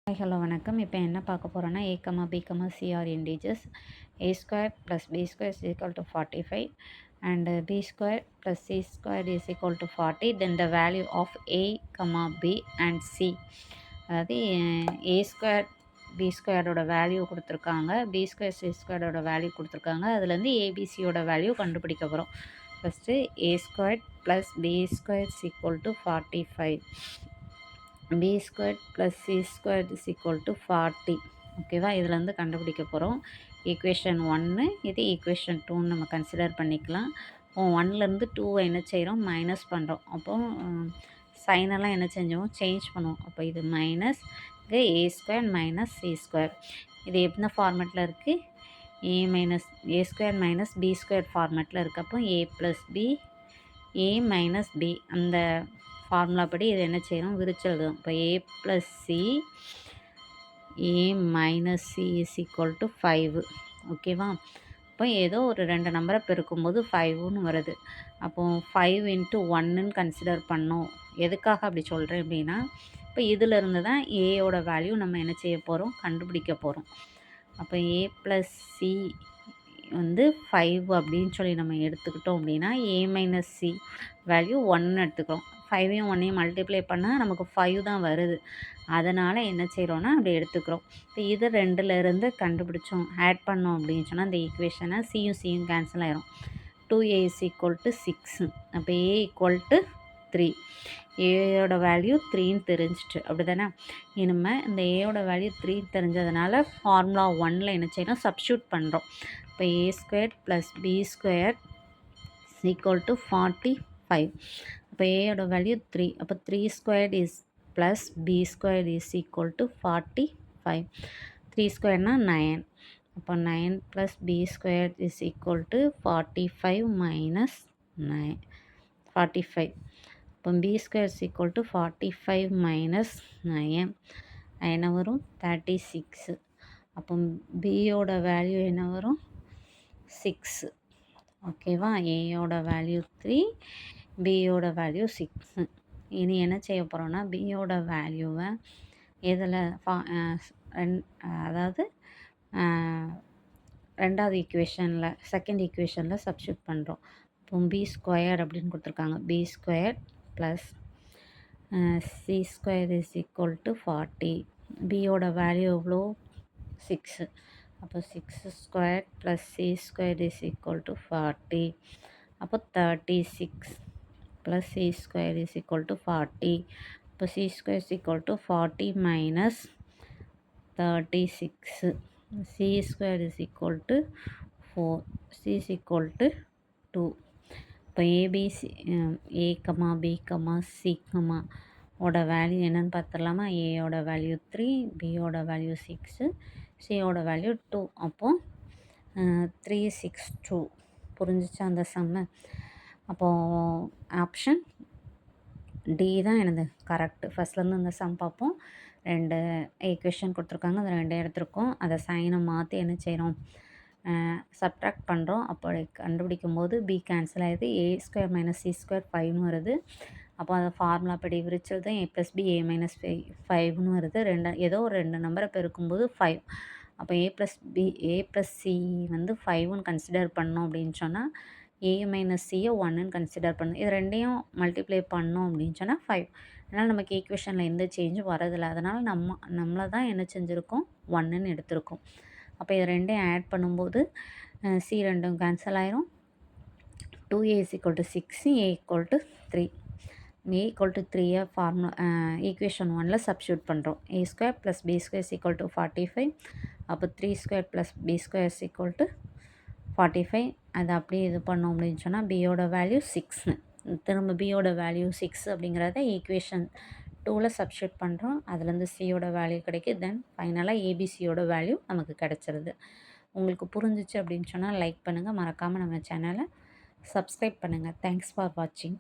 Hi hello வணக்கம். இப்போ என்ன பார்க்க போகிறோன்னா a, b, c are integers. a square plus b square is equal to 45 and b square plus c square is equal to 40. Then the value of a, b and c. அதாவது a square b ஸ்கொயரோட value கொடுத்துருக்காங்க, b square c ஸ்கொயரோட value கொடுத்துருக்காங்க. அதுலேருந்து ஏபிசியோட value கண்டுபிடிக்க போகிறோம். First a square plus b square is equal to 45. b squared plus c squared is equal to 40. ஓகேவா, இதுலேருந்து கண்டுபிடிக்க போகிறோம். ஈக்குவேஷன் 1 இது ஈக்குவேஷன் 2 நம்ம கன்சிடர் பண்ணிக்கலாம். இப்போ 1லேருந்து 2 என்ன செய்கிறோம், மைனஸ் பண்ணுறோம். அப்போது சைனெல்லாம் என்ன செஞ்சோம், சேஞ்ச் பண்ணுவோம். அப்போ இது மைனஸ் இங்கே A square minus C square. இது என்ன ஃபார்மேட்டில் இருக்குது, A square minus B square ஃபார்மேட்டில் இருக்குது. அப்போ A plus B A minus B அந்த ஃபார்முலா படி இது என்ன செய்யணும், விரிச்சு எழுதும். இப்போ A plus C A minus C is equal to 5. ஓகேவா, இப்போ ஏதோ ஒரு 2 நம்பரை பெருக்கும்போது 5ன்னு வருது. அப்போது 5 இன்ட்டு 1ன்னு கன்சிடர் பண்ணோம். எதுக்காக அப்படி சொல்கிறேன் அப்படின்னா, இப்போ இதிலிருந்து தான் ஏயோட வேல்யூ நம்ம என்ன செய்ய போகிறோம், கண்டுபிடிக்க போகிறோம். அப்போ ஏ ப்ளஸ் சி 5 அப்படின்னு சொல்லி நம்ம எடுத்துக்கிட்டோம் அப்படின்னா ஏ மைனஸ் சி வேல்யூ 1 எடுத்துக்கிறோம். 5ஐயும் 1ஐயும் மல்டிப்ளை பண்ணால் நமக்கு 5 தான் வருது. அதனால் என்ன செய்கிறோன்னா அப்படி எடுத்துக்கிறோம். இப்போ இது 2லேருந்து கண்டுபிடிச்சோம், ஆட் பண்ணோம் அப்படின்னு சொன்னால் அந்த ஈக்குவேஷனை சியும் கேன்சல் ஆயிரும். 2a is equal to 6. அப்போ a equal to 3. ஏயோட வேல்யூ 3ன்னு தெரிஞ்சிட்டு அப்படி தானே. இனிமேல் இந்த ஏயோட வேல்யூ 3 தெரிஞ்சதுனால ஃபார்முலா 1ல் என்ன செய்யணும், சப்ஸ்டியூட் பண்ணுறோம். இப்போ A square plus B square equal to 45. அப்போ ஏயோட வேல்யூ 3. அப்போ 3 square is plus B square is equal to 45. 3 ஸ்கொயர்னால் 9. அப்போ 9 plus B square is equal to 45 minus 9 45. இப்போ B square is equal to 45 minus 9 என்ன வரும், 36. அப்போ பியோட வேல்யூ என்ன வரும், 6. ஓகேவா, ஏயோட வேல்யூ 3, பியோட வேல்யூ 6. இனி என்ன செய்ய போகிறோன்னா பியோட வேல்யூவை இதில் அதாவது ரெண்டாவது ஈக்குவேஷனில் செகண்ட் ஈக்குவேஷனில் சப்ஸ்டியூட் பண்ணுறோம். இப்போ பி ஸ்கொயர் அப்படின்னு கொடுத்துருக்காங்க. B square plus C square is equal to 40. பியோட வேல்யூ எவ்வளோ, 6. அப்போ 6 square plus C square is equal to 40. அப்போ 36 plus C square is equal to 40. இப்போ C square is equal to 40 minus 36. C square is equal to 4. C is equal to 2. இப்போ ABC A comma B comma C comma ஓட value என்னன்னு பார்த்துடலாமா. ஏயோட value 3, பியோட value 6, சியோட value 2. அப்போது 3 6 2. புரிஞ்சிச்சா அந்த சம்மு. அப்போது ஆப்ஷன் டி தான் எனது கரெக்டு. ஃபஸ்ட்லேருந்து இந்த சம் பார்ப்போம். 2 ஈக்குவேஷன் கொடுத்துருக்காங்க, அந்த 2 எடுத்துருக்கோம். அதை சைனை மாற்றி என்ன செய்கிறோம், சப்ட்ராக்ட் பண்ணுறோம். அப்படி கண்டுபிடிக்கும் போது பி கேன்சல் ஆகிடுது. ஏ ஸ்கொயர் மைனஸ் சி ஸ்கொயர் 5ன்னு வருது. அப்போ அதை ஃபார்முலா படி விரிச்சது ஏ ப்ளஸ் பி ஏ மைனஸ் 5ன்னு வருது. ஏதோ ஒரு 2 நம்பரை பெருக்கும்போது 5. அப்போ ஏ ப்ளஸ் சி 5ன்னு கன்சிடர் பண்ணோம் அப்படின்னு சொன்னால் ஏ மைனஸ் சியை 1ன்னு கன்சிடர் பண்ணணும். இது ரெண்டையும் மல்டிப்ளை பண்ணோம் அப்படின்னு சொன்னால் 5. அதனால் நமக்கு ஈக்குவேஷனில் எந்த சேஞ்சும் வரதில்லை. அதனால் நம்மளை தான் என்ன செஞ்சுருக்கோம், 1ன்னு எடுத்திருக்கோம். அப்போ இது ரெண்டையும் ஆட் பண்ணும்போது சி ரெண்டும் கேன்சல் ஆயிரும். 2a is equal to 6, a equal to 3. a equal to 3 formula equation 1ல் சப்ஸ்டியூட் பண்ணுறோம். a square plus B square is equal to 45. அப்போ 3 square plus B square is equal to 45. அதை அப்படியே இது பண்ணோம் அப்படின்னு சொன்னால் பியோட வேல்யூ 6. திரும்ப பியோட வேல்யூ 6 அப்படிங்கிறத ஈக்குவேஷன் 2ல் சப்ஸ்டியூட் பண்ணுறோம். அதுலேருந்து சியோட வேல்யூ கிடைக்குது. தென் ஃபைனலாக ஏபிசியோட வேல்யூ நமக்கு கிடச்சிருது. உங்களுக்கு புரிஞ்சிச்சு அப்படின்னு சொன்னால் லைக் பண்ணுங்கள், மறக்காமல் நம்ம சேனலை சப்ஸ்கிரைப் பண்ணுங்கள். தேங்க்ஸ் ஃபார் வாட்சிங்.